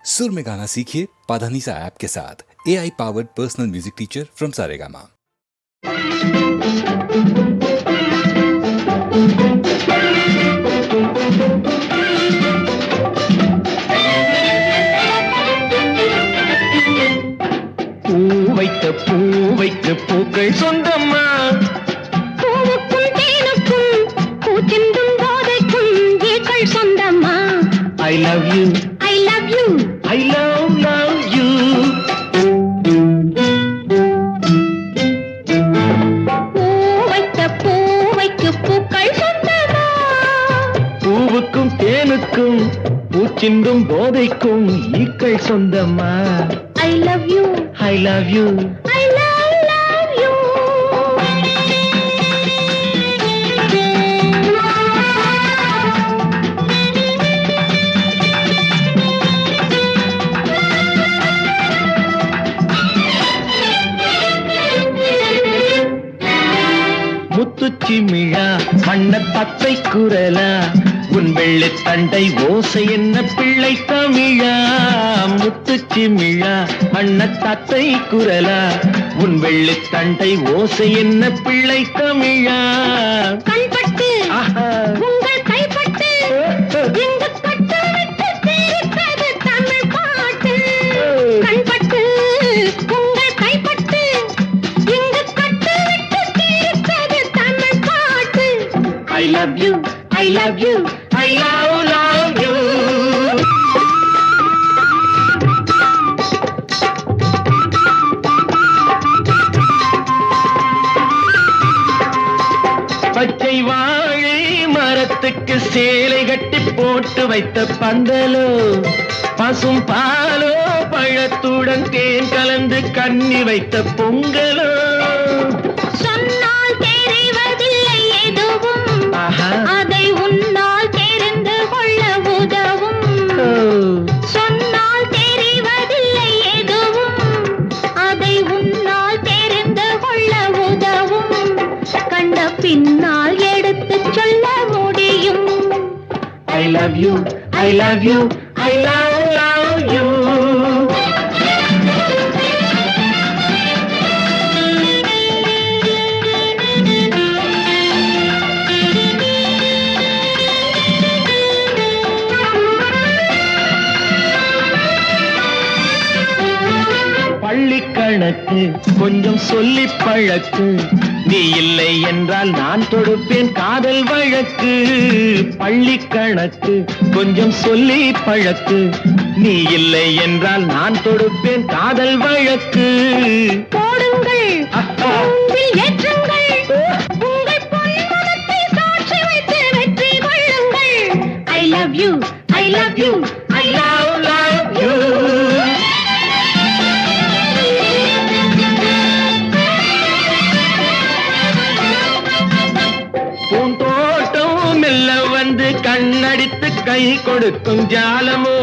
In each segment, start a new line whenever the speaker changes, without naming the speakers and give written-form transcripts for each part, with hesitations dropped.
सुर में गाना सीखिए पाधानीसा ऐप के साथ। AI powered personal music teacher from Saregama.
பூ வைத்த பூக்கள் சொந்தம்மா,
பூவுக்கும் தேனுக்கும் பூச்சிந்தும் போதைக்கும் ஏக்கள் சொந்தம்மா.
I love you,
I love you,
I love you.
பூவைக்கு பூக்கள் சொந்தமா.
பூவுக்கும் தேனுக்கும் பூச்சிந்தும் போதைக்கும் ஈக்கள் சொந்தம்மா.
I love you,
I love you,
I love you.
முத்துச்சிமிழா வண்ண தத்தை குரலா, உன் வெள்ளை தண்டை ஓசை என்ன பிள்ளை தமிழா. முத்துச்சிமிழா வண்ண தத்தை குரலா, உன் வெள்ளை தண்டை ஓசை என்ன பிள்ளை தமிழா.
கண்பட்டு
ஆஹா,
உங்கள் கைப்பட்டு இங்கு பட்டு விட்டு சிரிப்பது தமிழ் பாட்டு. கண்பட்டு உங்கள் கைப்பட்டு இங்கு பட்டு விட்டு சிரிப்பது தமிழ் பாட்டு.
I love you, I love you, I love you. பச்சை வாழை மரத்துக்கு சேலை கட்டி போட்டு வைத்த பந்தலோ, பசும் பாலோ பழத்துடன் தேன் கலந்து கண்ணி வைத்த பொங்கலோ.
சொன்னால் தெரிவதில்லை எதுவும்,
ஆஹா,
அதை உன்னால் தெரிந்து கொள்ள உதவும். சொன்னால் தெரிவதில்லை எதுவும், அதை உன்னால் தெரிந்து கொள்ள உதவும். கண்ட பின்னால் எடுத்துச் சொல்ல முடியும்.
I love you, I love you, I love you. பள்ளி கணக்கு கொஞ்சம் சொல்லி பழக்கு, நீ இல்லை என்றால் நான் தொடுப்பேன் காதல் வழக்கு. பள்ளி கணக்கு கொஞ்சம் சொல்லி பழக்கு, நீ இல்லை என்றால் நான் தொடுப்பேன் காதல் வழக்கு.
போடுங்கள்
அப்பா.
கூண்டில் ஏற்றுங்கள், உங்கள் பொன்மனத்தை சாட்சி வைத்து வெற்றி கொள்ளுங்கள். I love you, I love you,
I love you. பூந்தோட்டம் மெல்ல வந்து கண்ணடித்து கை கொடுக்கும் ஜாலமோ,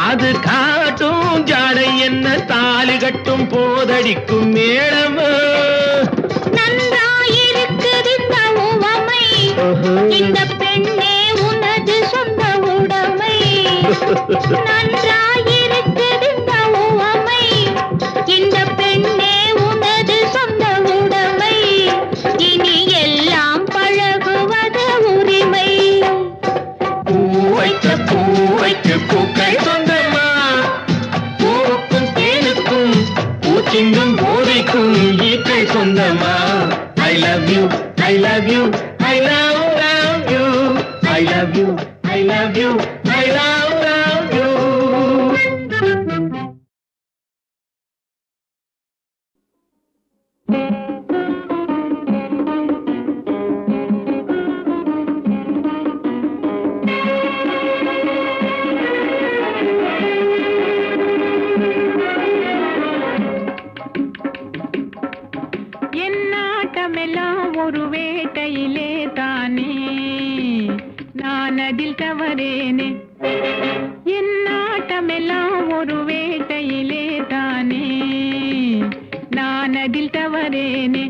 அது காட்டும் ஜாடை என்ன தாலி கட்டும் போதடிக்கும் மேளமோ.
நன்றாயிருக்குது இந்த உவமை, இந்த பெண்ணே உனது சொந்த உடைமை. நன்றாயிருக்குது இந்த உவமை, இந்த பெண்ணே உனது சொந்த உடைமை. இனி எல்லாம் பழகுவது உரிமை.
பூவைக்கு பூக்கள் சொந்தமா, பூவுக்கும் தேனுக்கும் பூச்சிங்கும் போதைக்கும் ஈக்கள் சொந்தமா. I love you, I love you, I love you, I love you, I love you, I love you.
என்னாட்டமெல்லாம் ஒரு வேட்டையிலே தானே, நான் அதில் தவறேனே. என்னாட்டமெல்லாம் ஒரு வேட்டையிலே தானே, நான் அதில் தவறேனே.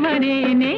தவறேனே.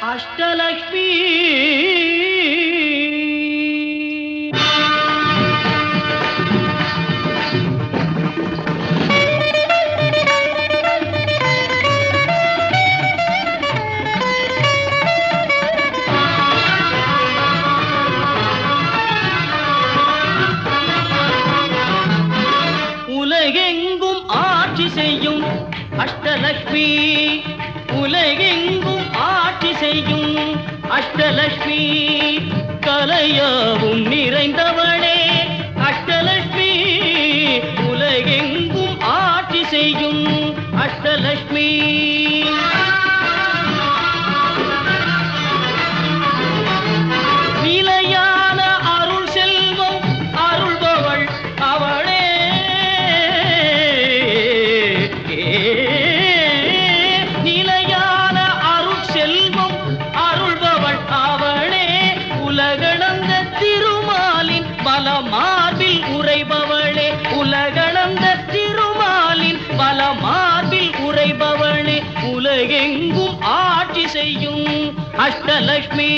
அஷ்டலக்ஷ்மி அஷ்டலக்ஷ்மி உலகெங்கும் ஆட்சி செய்யும் அஷ்டலக்ஷ்மி கலையாவும் நிறைந்தவளே அஷ்டலக்ஷ்மி உலகெங்கும் ஆட்சி செய்யும் அஷ்டலக்ஷ்மி நிலையான அருள் செல்வம் அருள்பவள் அவளே நிலையான அருள் செல்வம் அருள்பவள் அவளே உலகளந்த திருமாலின் பலமார்பில் உறைபவளே உலகளந்த திருமாலின் பலமார்பில் உறைபவளே உலகெங்கும் ஆட்சி செய்யும் அஷ்டலக்ஷ்மி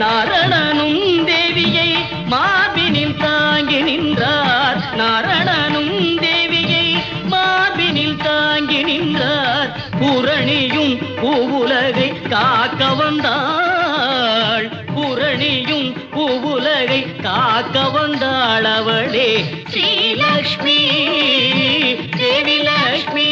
நாரணனும் தேவியை மார்பினில் தாங்கி நின்றார் நாரணனும் தேவியை மார்பினில் தாங்கி நின்றார் பூரணியும் பூவுலகை காக்க வந்தாள் பூரணியும் பூவுலகை காக்க வந்தாள் அவளே ஸ்ரீலக்ஷ்மி தேவி லக்ஷ்மி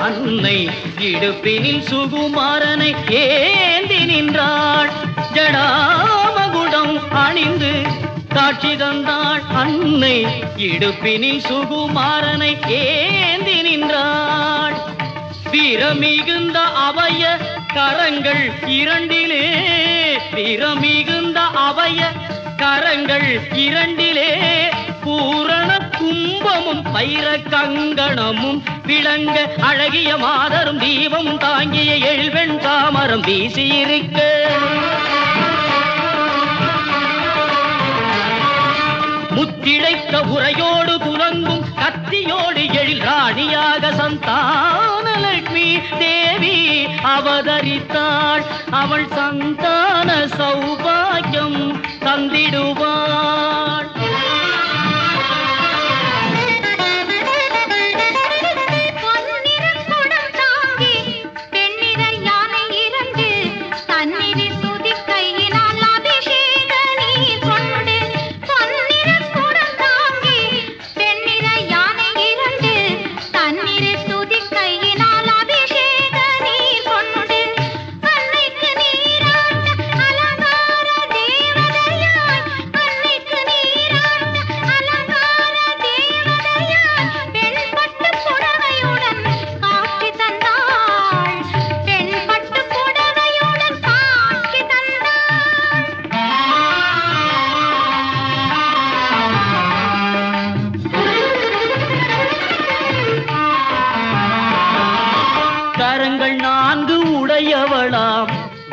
அன்னை இடுப்பினில் சுகுமாரனை ஏந்தி நின்றாள் ஜடாமகுடம் அணிந்து காட்சி தந்தாள் அன்னை இடுப்பினில் சுகுமாரனை ஏந்தி நின்றாள் வீரமிகுந்த அபய கரங்கள் இரண்டிலே வீரமிகுந்த அபய கரங்கள் இரண்டிலே பூரண கும்பமும் பைர கங்கணமும் விளங்க அழகிய மாதரும் தீபம் தாங்கிய எழுவெண் தாமரம் வீசியிருக்க முத்திழைத்த உரையோடு குலங்கும் கத்தியோடு எழில் ராணியாக சந்தானலட்சுமி தேவி அவதரித்தாள் அவள் சந்தான சௌபாகியம் தந்திடுவாள்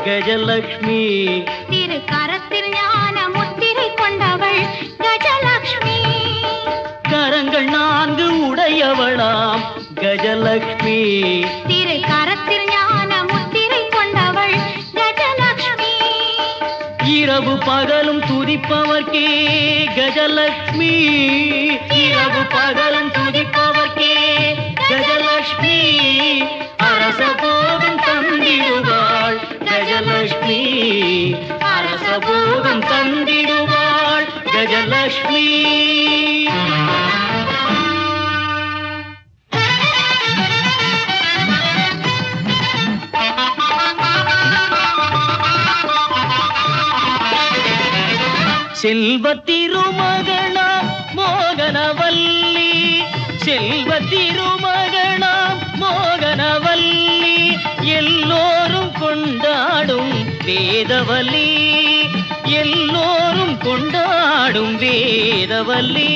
கஜலக்ஷ்மி
திரு கரத்தில் ஞான முத்திரை கொண்டவள் கஜலக்ஷ்மி
கரங்கள் நான்கு உடையவளாம் கஜலக்ஷ்மி
திரு கரத்தில் ஞான முத்திரை
துதிப்பவர்க்கே கஜலட்சுமி, இரவு பகலும் துதிப்பவர்க்கே கஜலட்சுமி, அரச போகம் தந்திடுவாள் கஜலட்சுமி, அரச போகம் தந்திடுவாள் கஜலட்சுமி. செல்வ திருமகனாம் மோகனவல்லி, செல்வ திருமகனாம் மோகனவல்லி, எல்லோரும் கொண்டாடும் வேதவல்லி, எல்லோரும் கொண்டாடும் வேதவல்லி.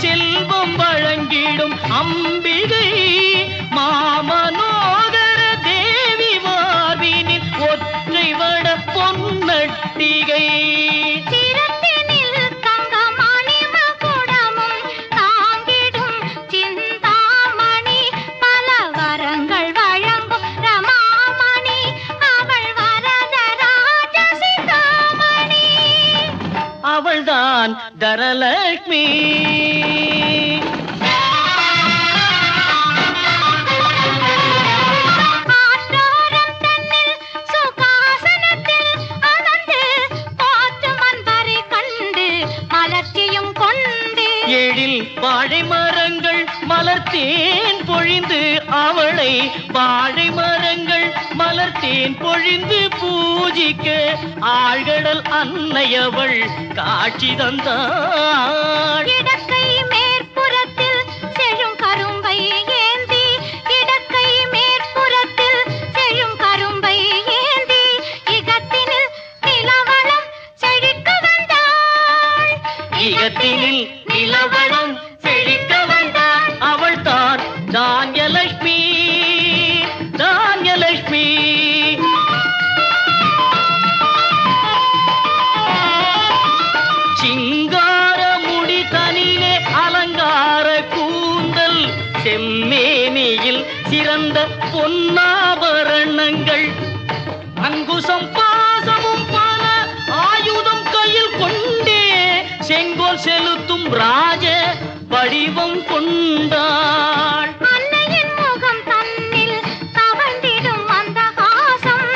செல்வம் வழங்கிடும் அம்பிகை, மாமனோதர தேவி மார்பினில் ஒற்றை வட பொன்னட்டிகை,
சிரத்தினில் தங்கமணி மகுடமும் தாங்கிடும் சிந்தாமணி, பல வரங்கள் வழங்கும் ரமாமணி, அவள் வரத ராஜசிகாமணி,
அவள்தான் தரலட்சுமி. எழில் வாழை மரங்கள் மலர்த்தேன் பொழிந்து அவளை, வாழை மரங்கள் மலர்த்தேன் பொழிந்து பூஜிக்க ஆழ்கடல் அன்னையவள் காட்சி தந்தாள்.
இடக்கை மேற்புறத்தில் செழும் கரும்பை ஏந்தி, இடக்கை மேற்புறத்தில் செழும் கரும்பை ஏந்தி, இகத்தினில் நிலவளம் செழிக்க வந்தாள்,
இகத்தினில் நிலவளம் செழிக்க வந்தாள். அவள் தான் தான்யலட்சுமி, தான்யலட்சுமி. சிங்கார முடி தனிலே அலங்கார கூந்தல், செம்மேனியில் சிறந்த பொன்னாபரணங்கள், அங்குசம் பாசமும் பல ஆயுதம் கையில் கொண்டே செங்கோல் செலுத்தும் ராஜ வடிவம் கொண்டாள்.
அன்னையின் முகம் தன்னில் தவழ்ந்திடும் மந்தகாசம்,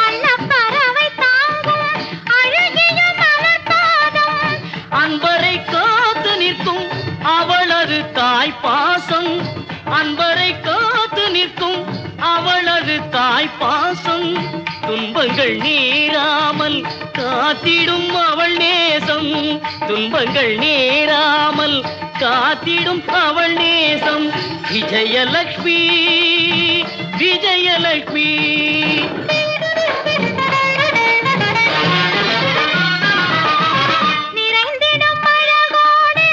அன்னப்பறவை தாங்கும் அழகிய மலர்பாதம்,
அன்பரை காத்து நிற்கும் அவளது தாய்ப்பாசம், அன்பரை காத்து நிற்கும் அவளது தாய்ப்பாசம், துன்பங்கள் நேராமல் காத்திடும் அவள் நேசம், துன்பங்கள் நேராமல் காத்திடும் அவள் நேசம். விஜயலட்சுமி, விஜயலட்சுமி.
நிறைந்திடும் அழகோடு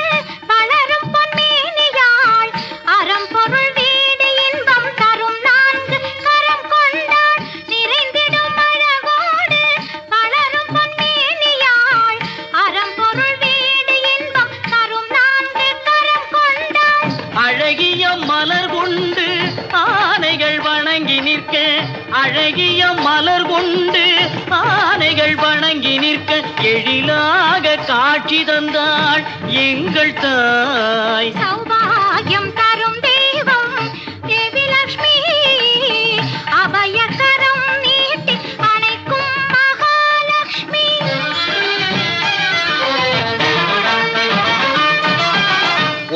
வளரும் பொன்மேனியாள், அறம்பொருள் வீடு இன்பம் தரும் நான்கு கரம் கொண்டாள். நிறைந்திடும் அழகோடு வளரும் பொன்மேனியாள், அறம்பொருள் வீடு இன்பம் தரும் நான்கு கரம் கொண்டாள்.
அழகிய மலர் கொண்டு ஆனைகள் வணங்கி நிற்க, அழகிய மலர் கொண்டு ஆனைகள் வணங்கி நிற்க, எழிலாக காட்சி தந்தாள் எங்கள் தாய்.
சௌபாகியம் தரும் தெய்வம் தேவி லட்சுமி, அபயகரம் நீட்டி அணைக்கும் மகாலட்சுமி.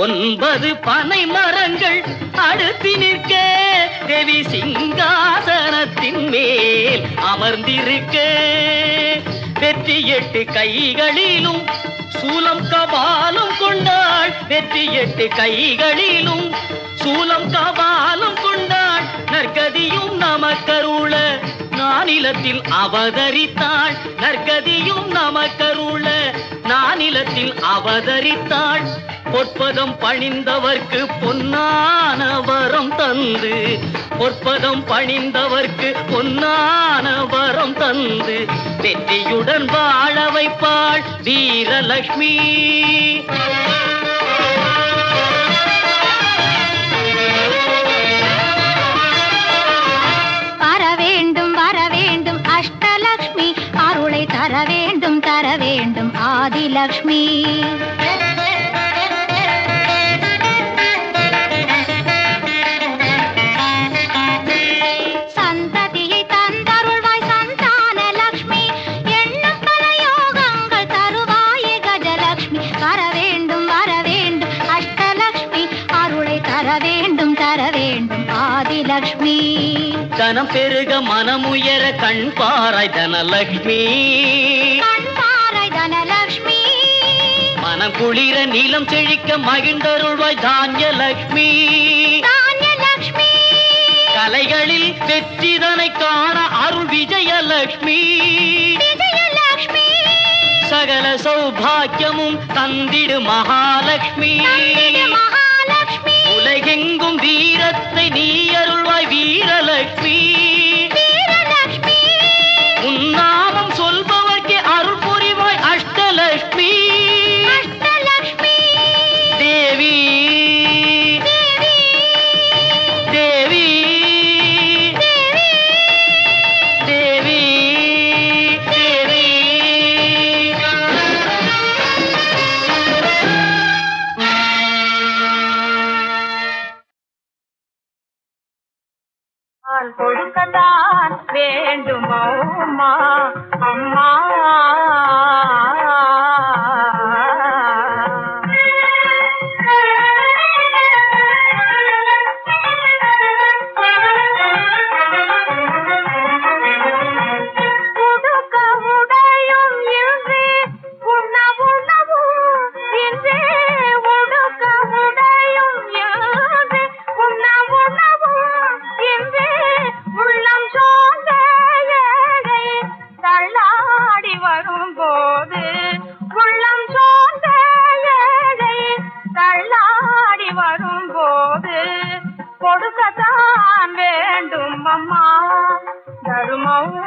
ஒன்பது பனை மரங்கள் அடுத்து நிற்க, தேவி சிங்காசனத்தின் மேல் அமர்ந்திருக்க, வெற்றி 8 கைகளிலும் சூலம் கபாலம் கொண்டாள், வெற்றி 8 கைகளிலும் சூலம் கபாலம் கொண்டாள். நற்கதியும் நமக்கருள நானிலத்தில் அவதரித்தாள், நற்கதியும் நமக்கருள நானிலத்தில் அவதரித்தாள். பொற்பதம் பணிந்தவர்க்கு பொன்னான வரம் தந்து, பொற்பதம் பணிந்தவர்க்கு பொன்னான வரம் தந்து வெற்றியுடன் வாழ வைப்பாள் வீரலட்சுமி.
வர வேண்டும் வர வேண்டும் அஷ்டலக்ஷ்மி, அருளை தர வேண்டும் ஆதிலக்ஷ்மி. சந்ததியை தந்தருள்வாய் சந்தான லக்ஷ்மி, எண்ணும் பல யோகங்கள் தருவாயே கஜலக்ஷ்மி. வர வேண்டும் அஷ்டலக்ஷ்மி, அருளை தர வேண்டும் ஆதிலக்ஷ்மி.
தனம் பெருக மனமுயர கண் பாராய் தனலக்ஷ்மி, மனம் குளிர நீலம் செழிக்க மகிழ்ந்தருள்வாய் தானியலக்ஷ்மி. கலைகளில் வெற்றிதனை காண அருள் விஜயலக்ஷ்மி. சகல சௌபாக்கியமும் தந்திடு மகாலட்சுமி. உலகெங்கும் வீரத்தை நீ அருள்வாய் வீரலட்சுமி. உன்னாமம் சொல்பவர்க்கு அருள் புரிவாய் அஷ்டலட்சுமி. தேவி தேவி தேவி தேவி.
கொடுக்கத்தான் வேண்டுமா அம்மா அம்மா. கொடுக்கத்தான் வேண்டும் அம்மா தருமம்,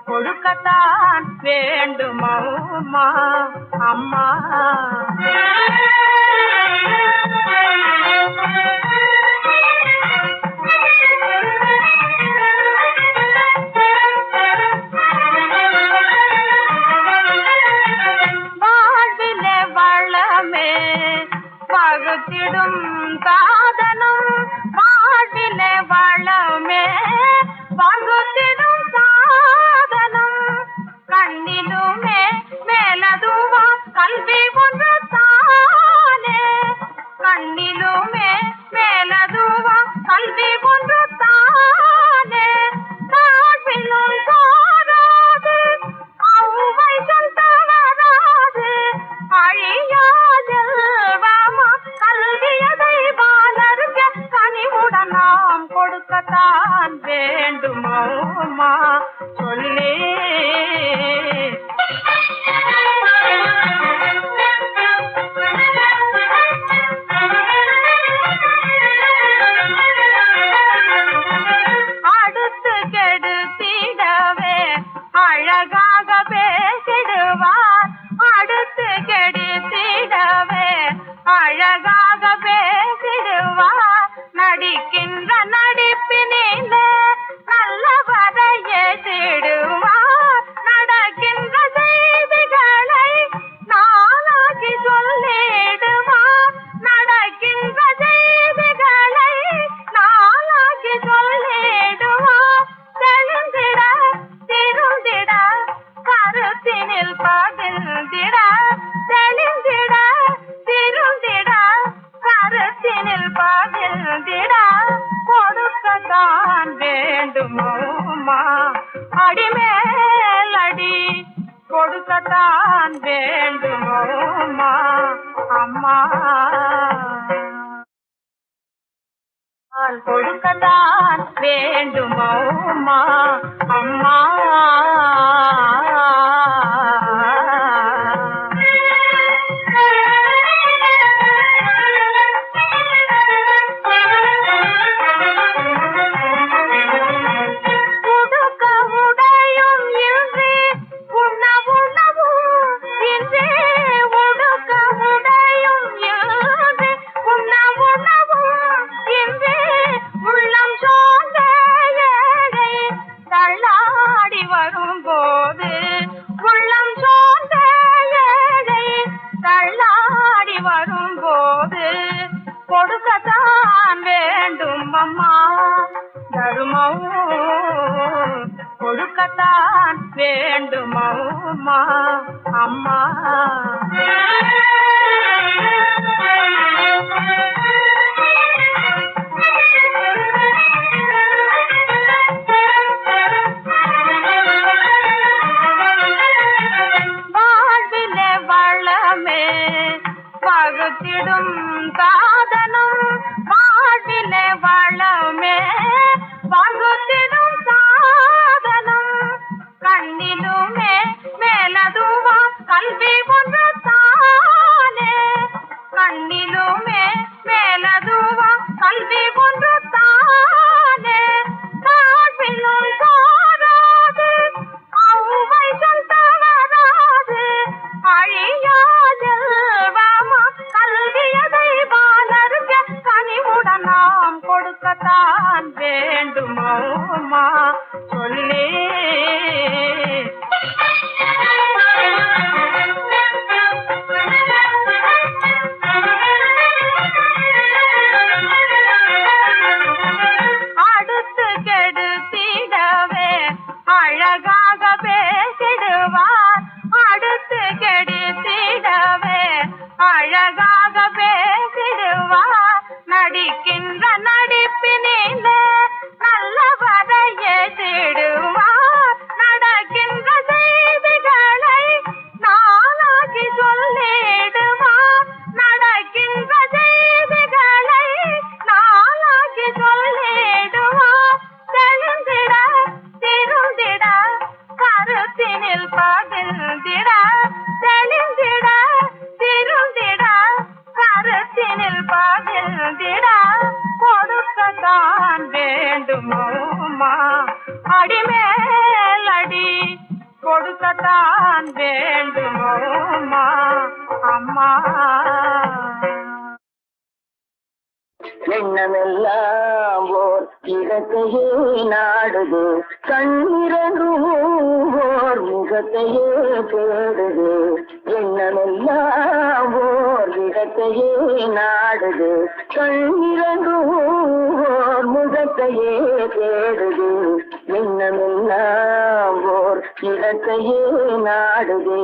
கொடுக்கத்தான் வேண்டும் அம்மா அம்மா. வாழ்விலே வளமே பகுத்திடும் சாதனம், வாழ்விலே வளமே பகுத்திடும் சாதனம். கண்ணிலுமே மேலதுவா கல்வி ஒன்று தானே, கண்ணிலுமே மேலதுவா கல்வி ஒன்று தானே. தாழ்விலும் சாராது அவ்வை சொல்தவராது, அழியாதல்வாமா கல்வியதை வாழருக்க கனிவுடன் நாம் கொடுக்கத்தான் வேண்டுமா சொல்லி. அடுத்து கெடுத்திடவே அழகாக பேசிடுவார், அடுத்து கெடுத்திடவே அழகாக பேசிடுவார். நடிக்கின்ற நடிப்பினிலே நல்லவரை ஏற்றிடுவார், நடக்கின்ற செய்திகளை நாளாகி சொல்லிடுவார், நடக்கின்ற செய்திகளை நாளாகி சொல்லிடுவார். தெளிந்திட திருந்திட கருத்தினில் பகிர்ந்திட, தெளிந்திட திருந்திட கருத்தினில் பகிர்ந்திட கொடுக்கத்தான் வேண்டுமா அடிமேலடி, கொடுக்கத்தான் வேண்டுமா அம்மா. கொடுக்கத்தான் வேண்டுமா அம்மா. கொடுக்கத்தான் வேண்டும் அம்மா தருமம் கொடுக்கத்தான் வேண்டும் அம்மா அம்மா வாழ்விலே வளமே பகுத்திடும் சாதனம் வாழ்விலே வளமே பகுத்திடும் சாதனம் கண்ணிலுமே மேலதுவா கல்வி ஒன்று தானே கண்ணிலுமே மேலதுவா கல்வி ஒன்று தானே தாழ்விலும் சாராது அவ்வை சொல் தவறாது அழியாதெல்வமா கல்வியதை பாலருக்கு கனிவுடன் நாம் கொடுக்கத்தான் வேண்டுமோமா சொல்லி அடுத்து கெடுத்திடவே அழகாக பேசிடுவார் அடுத்து கெடுத்திடவே அழகாக பேசிடுவார் நடிக்கின்ற நடிப்பினிலே நல்லவரை ஏற்றிடுவார் நடக்கின்ற செய்திகளை நாளாகி சொல்லிடுவார் நடக்கின்ற செய்திகளை நாளாகி சொல்லிடுவார் தெளிந்திட திருந்திட கருத்தினில் பகிர்ந்திட தெளிந்திட திருந்திட கருத்தினில் பகிர்ந்திட கொடுக்கத்தான் வேண்டுமோமா அடிமேல் அடி கொடுக்கத்தான் வேண்டுமோமா அம்மா
எண்ணமெல்லாம் ஓர் இடத்தையே நாடுது கண்ணிரண்டும் ஓர் முகத்தையே தேடுது எண்ணமெல்லாம் ஓர் இடத்தையே நாடுது கண்ணிரண்டும் ஓர் முகத்தையே தேடுது எண்ணமெல்லாம் ஓர் இடத்தையே நாடுது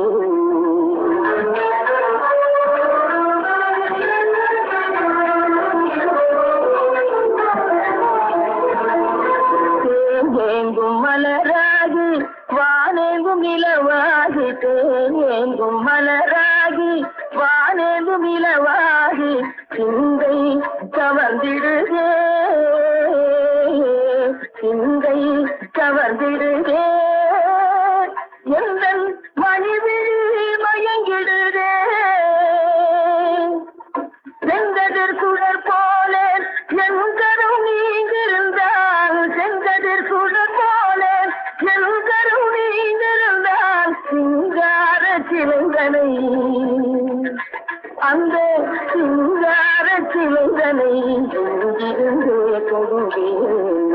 ஏங்கும் மலராகி வானேங்கும் நிலவாகி தேங்கும் மலராகி வானேங்கும் நிலவாகி சிந்தை கவர்ந்திடுதே சிந்தை கவர்ந்திடுதே எந்தன் மணிவிழி மயங்கிடுதே செங்கதிர் சுடர் போல என் கரும் நீங்கிருந்தால் செங்கதிர் சுடர் போல என் கரும் நீங்கிருந்தால் சிங்கார சிவந்தனை அந்த சிங்கார சிவந்தனை எங்கிருந்தே கொடுவே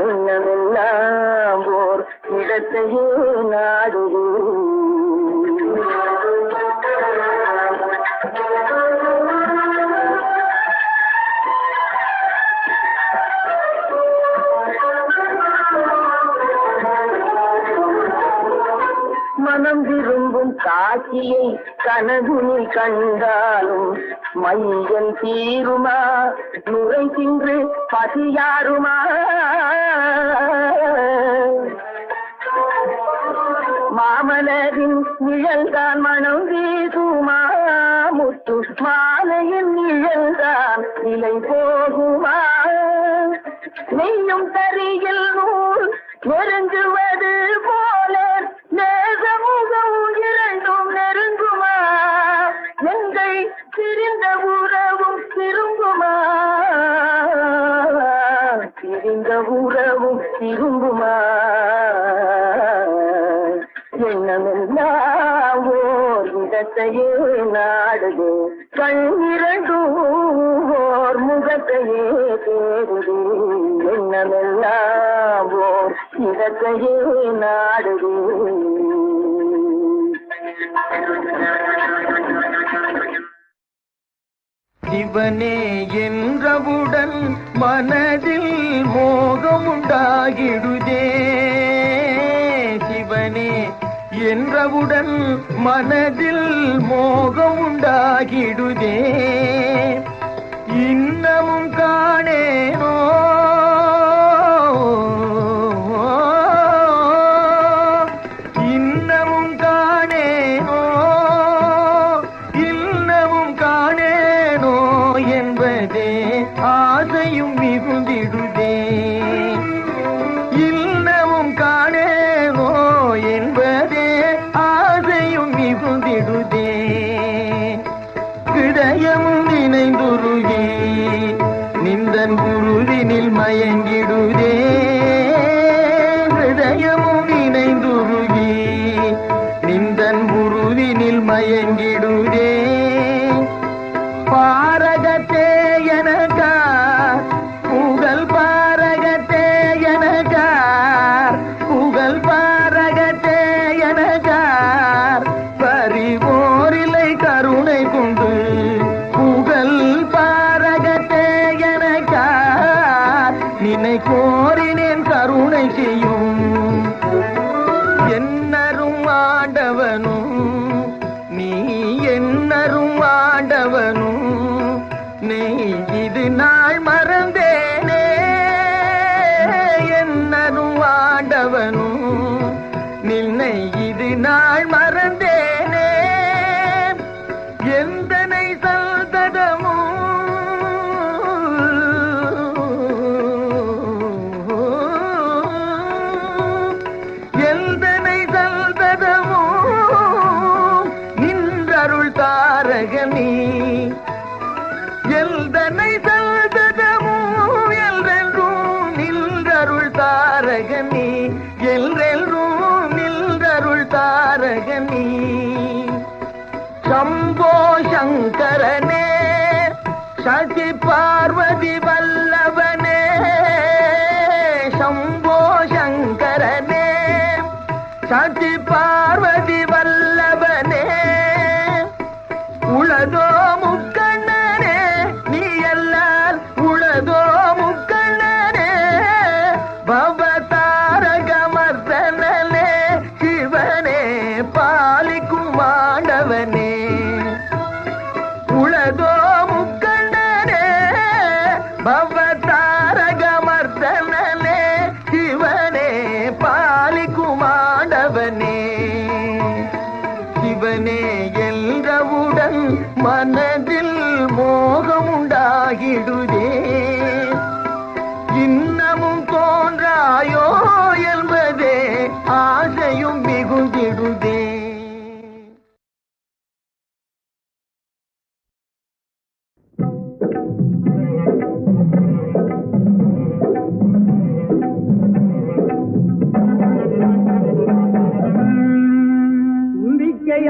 எண்ணமெல்லாம் ஓர் இடத்தையே நாடுவே மனம் விரும்பும் காட்சியை கனவுனில் கண்டாலும் மையல் தீருமா நுரை தின்று பசியாருமா மாமலரின் நிழல்தான் மனம் வீசுமா முத்து மாலையின் நிழல்தான் நிலை போகுமா நெய்யும் தரியில் நூல் நெருங்குவது போல நேசமுகம் இரண்டும் நெருங்குமா எங்கள் பிரிந்த உறவும் திரும்புமா பிரிந்த உறவும் திரும்புமா எண்ணமெல்லாம் ஓர் இடத்தையே நாடுது கண்ணிரண்டும் ஓர் முகத்தையே தேடுது எண்ணமெல்லாம் ஓர் இடத்தையே நாடுது
சிவனே என்றவுடன் மனதில் மோகம் உண்டாகிடுதே. சிவனே என்றவுடன் மனதில் மோகம் உண்டாகிடுதே. இன்னமும் காணேனோ இன்னமும் காணேனோ இன்னமும் காணேனோ என்பதே ஆசையும் மிகுந்திடுதே. இன்னமும் காணேனோ என்பதே ஆசையும் மிகுந்திடுதே. ஹிருதயமும் நினைந்துருகி நிந்தன் குருவினில் மயங்கிடுதே. ஹிருதயமும் நினைந்துருகி நிந்தன் குருவினில் மயங்கிடுதே. பாரகத்தே எனக்கார் புகழ் பாரகத்தே எனக்கார் புகழ் பாரகத்தே எனக்கார் பறிவோரிலை கருணை கொண்டு புகழ் பாரகத்தே எனக்கார் நினை கோரினேன் கருணை செய்யும். என்னரும் ஆண்டவனும் நீ என்னரும் ஆண்டவனும் நீ இது நாள் மறந்தேனே. என்னரும் ஆண்டவனும் நின்னை இது நாள் மறந்தேனே. எந்தனை சல்ததமும் எந்தனை சல்ததமும் நின்றருள் தாரகனீ. எல்தனை சல்ததமும் எல்ரென்றும் நின்றருள் தாரகனீ. எல்ரென்றும் நின்றருள் தாரகனீ. சம்போ சங்கரனே சசி பார்வதி வல்லவனே. சம்போ சங்கரனே சசி பார்வதி வல்லவனே. உளதோ முக்கண்ணனே நீ எல்லால் உளதோ முக்கண்ணனே. பவதாரகமர்தனே சிவனே பாலிக்கும் ஆண்டவனே. உளதோ முக்கண்ணனே பவதாரகமர்தனே சிவனே பாலிக்கும் ஆண்டவனே. சிவனே என்றவுடன் மனதில் மோகம் உண்டாகிடுதே. இன்னமும் தோன்றாயோ என்பதே ஆசையும் மிகுந்திடுதே.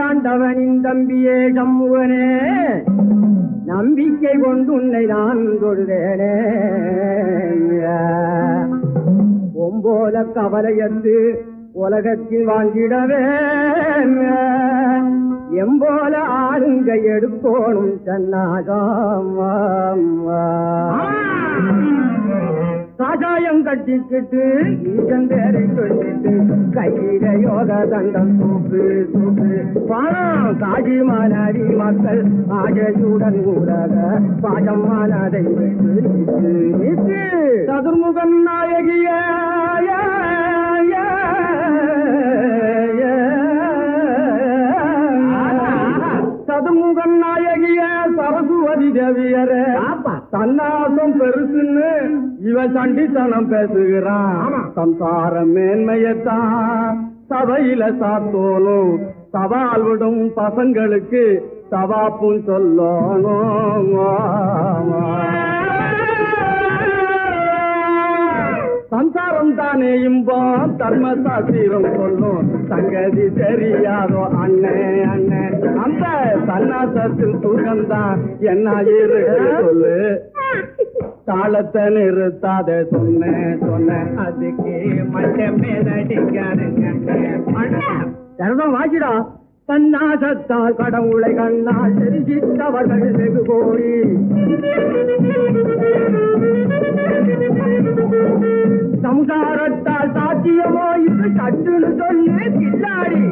ஆண்டவனின் தம்பியே சண்முகனே, நம்பிக்கை கொண்டு உன்னை நான் தொழுதேனே. ஒம்போல கவலையத்து உலகத்தில் வாழ்ந்திடவே எம்போல ஆளுங்க எடுக்கோணும் சன்னாகம். காஷாயம் கட்டிக்கிட்டு ஈசன் பேரை சொல்லிட்டு கையில யோக தண்டம் தூக்கு தூக்கு பணம் காஜி மாநாடி மக்கள் ஆஜையுடன் உலக பாஜமானதை விட்டு நிற்கு நிற்கு. சதுர்முகன் நாயகிய சதுர்முகன் நாயகிய சரஸ்வதி தேவியர தன்னாசம் பெருசுன்னு இவன் சண்டித்தனம் பேசுகிறான். சம்சார மேன்மையத்தான் சபையில சாத்தோனும், சவால் விடும் பசங்களுக்கு சவாப்பும் சொல்லணும். சம்சாரம் தானே இன்பம் தர்ம சாஸ்திரம் சொல்லும், சங்கதி தெரியாதோ அண்ணே அண்ணே. அந்த சன்னாசத்தில் தூக்கம்தான் என்ன இருக்கு சொல்லு. தாளத்தை நிறுத்தாத சொன்னேன் சொன்னேன் அதுக்கு மட்டுமே நடிக்காருங்க. வாங்கிடா தன்னாசத்தால் கடவுளை கண்ணால் தெரிவித்தவர்கள் வெகு கோடி. சம்சாரத்தால் சாத்தியமோ இது சட்டுன்னு சொல்லி கில்லாடி.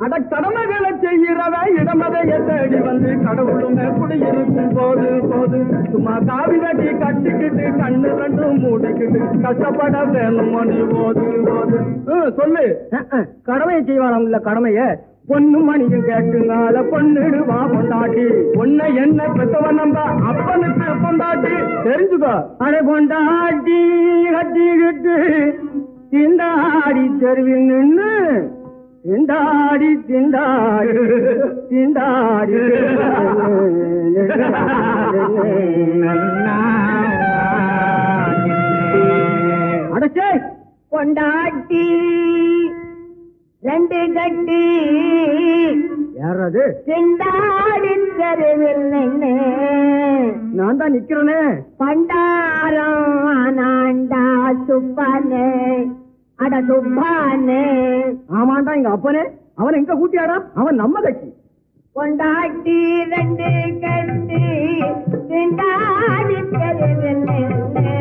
அட கடமைகளை செய்கிறவ இடமதைய தேடி வந்து கடவுளுமே குடியிருக்கும் போது போது சும்மா காவி கட்டி கட்டிக்கிட்டு கண்ணு ரெண்டும் மூடிக்கிட்டு கஷ்டப்பட வேணும் மணி போது போது. சொல்லு. கடமையை செய்வாராம் இல்ல கடமைய பொண்ணு மணியும் கேட்டுனால பொண்ணுடுவா பொண்டாட்டி. பொண்ணை என்ன பெத்தவன் நம்ப அப்பனுக்கு பொண்டாட்டி தெரிஞ்சுக்கோ. அரை பொண்டாட்டி கட்டிக்கிட்டு திண்டாடி தெருவில் நின்று திண்டாடி திண்டாடி திண்டாடி அடச்சே
பொண்டாட்டி ரெண்டு கட்டி
யாராவது
திண்டாடி தெருவில் நின்று
நான் தான் நிக்கிறேனே.
பண்டாரம் ஆனாண்டா சுப்பானே அட சுப்பானே.
ஆமாண்டா எங்க அப்பனே. அவன் எங்க கூட்டியாடா? அவன் நம்ம கட்சி.
பொண்டாட்டி ரெண்டு கட்டி திண்டாடி தெருவில் நின்று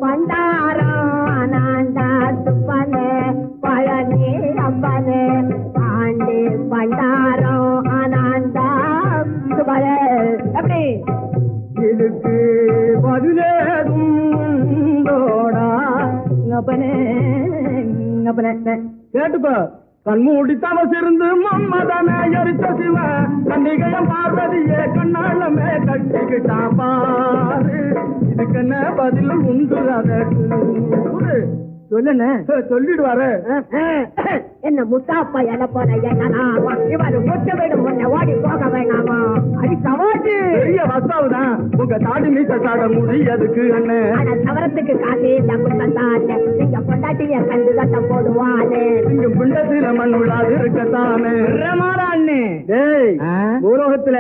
பண்டாரம் ஆனாண்டா சுப்பானே பழனி அப்பனே பாண்டி பண்டாரம் ஆனாண்டா சுப்பானே. எப்படி
இதுக்கு பதிலேதுண்டோடா அப்பனே அப்பனே கேட்டுக்கோ. கண்மூடி தவசிருந்து மம்மதனை எரிச்ச சிவ கண்டிகையம் பார்வதியே கண்ணாளமே கட்டிக்கிட்டான் பாரு. இதுக்கு என்ன பதில் உண்டு அதற்கு சொல்லுன்னு சொல்லிடுவாரு.
என்ன முத்தாப்பா என போல என்னலாமா இவரு முட்டு விடும் உன்னை ஓடி போக வேணாமா? அடி சவாட்டு
பெரிய வசாவுதான் உங்க தாடி மீச சாட முடியதுக்கு என்ன
சவரத்துக்கு காசு தந்தானே. நீங்க பொண்டாட்டிய கண்டு சட்டம் போடுவானே.
இங்க பிண்டத்தில மண் விழாது இருக்கத்தானே. பூலோகத்துல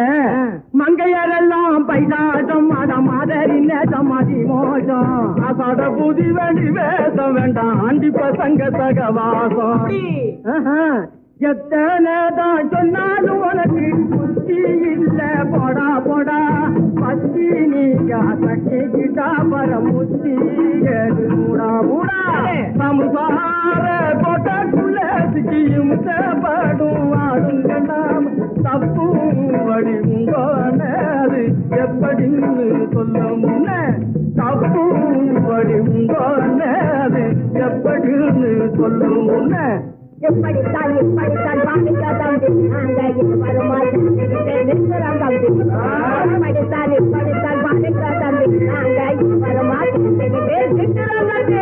மங்கையரெல்லாம் பைசாசம் அத மாதிரி சமாதி மோசம் அசாட புதி வேண்டி வேசம் வேண்டாம் ஆண்டி பசங்க சகவாசம். எத்தனைதான் சொன்னாலும் உனக்கு புத்தி இல்ல போடா போடா பத்தி நீங்க கட்டிக்கிட்டா பரமுத்தி ஏது மூடா மூடா. சமுசார கோட்டைக்குள்ள சிக்கியும் படும் ஆடுங்கண்டாம் தப்பு வழி உங்கோன்னு அது எப்படின்னு சொல்ல முன்ன தப்பு வழி உங்கோன்னு அது எப்படின்னு சொல்லும் முன்ன.
எப்படித்தான் பாண்டிக்காதான் நாங்க வருமாறு நிற்கிறாங்க. எப்படித்தான் பாண்டிக்காதான் நாங்க வருமாறு நிற்கிறாங்க.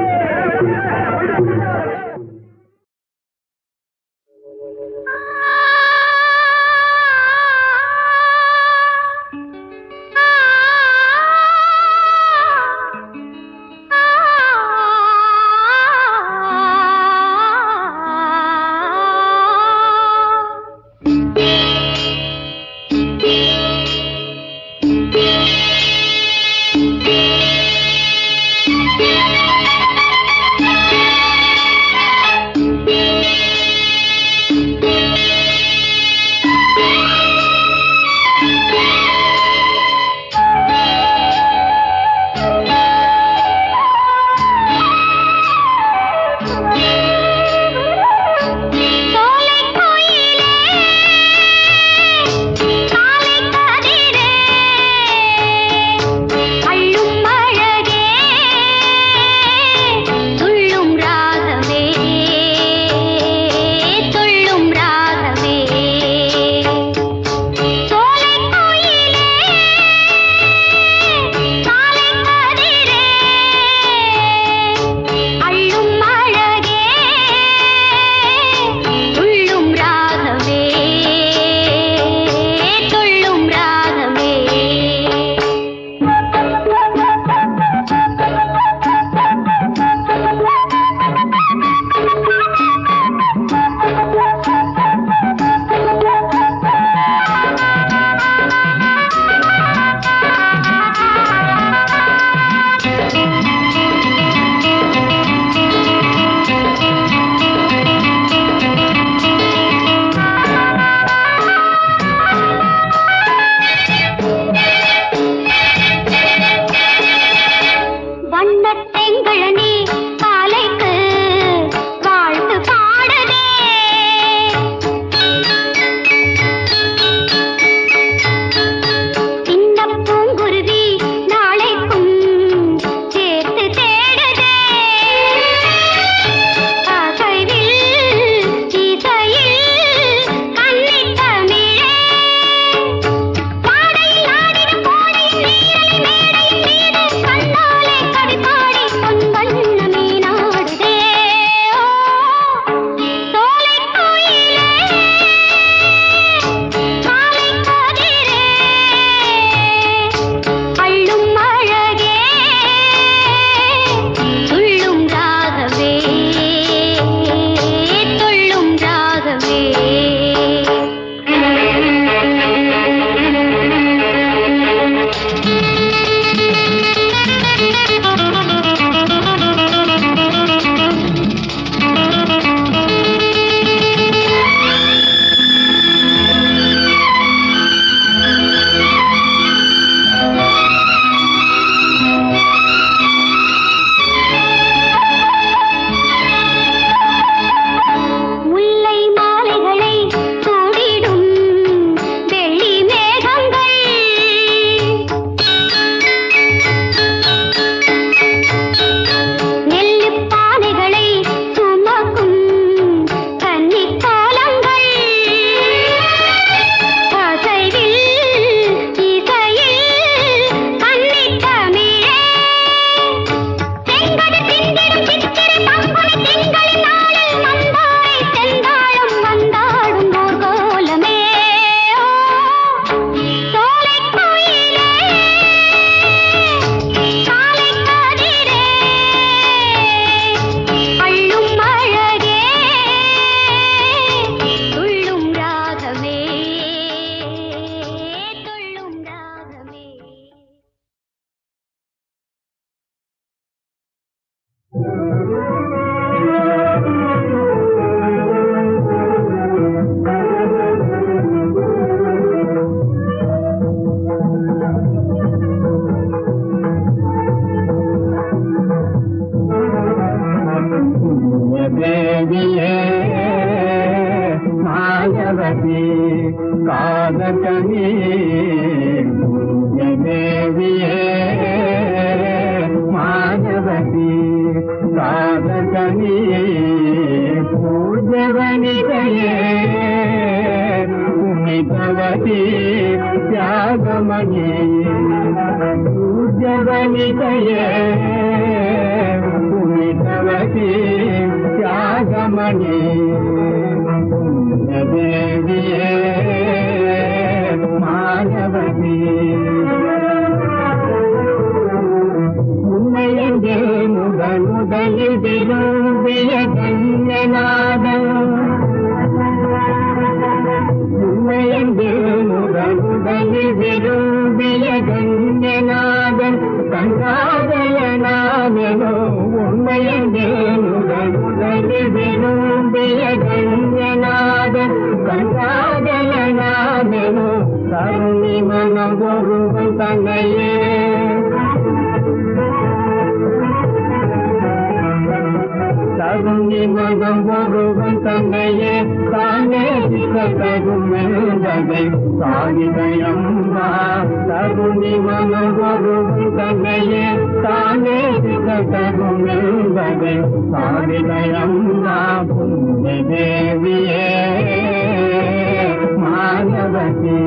தேவியே மாயவதி காதகனி தேவியே மாயவதி காதகனி பூஜவனிதையே புனிதவதி தியாகமணி பூஜவனிதையே புனிதவதி தியாகமணி தேவியே மாயவதி உன்னையங்கே முதலில் விரும்பிய கண்யநாதம் உன்னையங்கே முதலில் விரும்பிய கண்யநாதன் கங்காதயனாதனோ உண்மையங்கே முதலில் விரும்பிய கண்யநாதன் கங்காதயனாதனோ கருணி மனம் ஒருவன் தன்னையே கருணி மனம் ஒருவன் தன்னையே தானே தரும் என்பதை சாகிதயம்மா கருணி மனம் ஒருவன் தன்னையே தானே தரும் என்பதை சாகிதயம்மா புண்ணிய தேவியே மாணவதி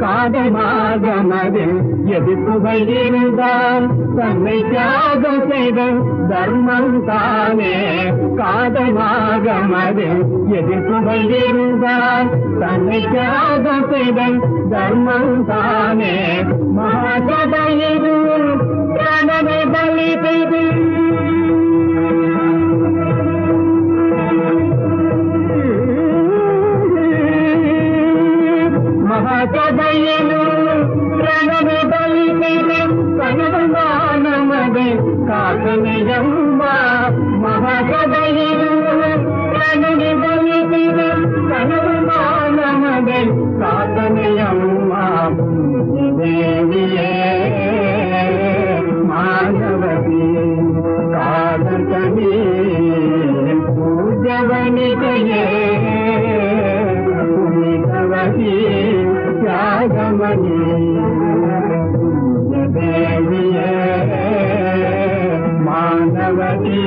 காதமாகமதில் எதிர்ப்புகள் இருந்தால் தன்னை தியாகம் செய்த தர்மம் தானே காதமாகமதில் எதிர்ப்புகள் இருந்தால் தன்னை தியாகம் செய்த தர்மம் தானே மகாசபையில் பிரணவை பலி செய்து மகாசபையிலும் பிரணவை பலி செய்து கனவமானமதை காக்கனையம்மா மகாசபையிலும் பிரணவை பலி செய்து கனவமானமதை காக்கனையம்மா தேவியே மாணவதி காதகனி பூஜவனிதையே புனிதவதி தியாகமணி தேவியே மாணவதி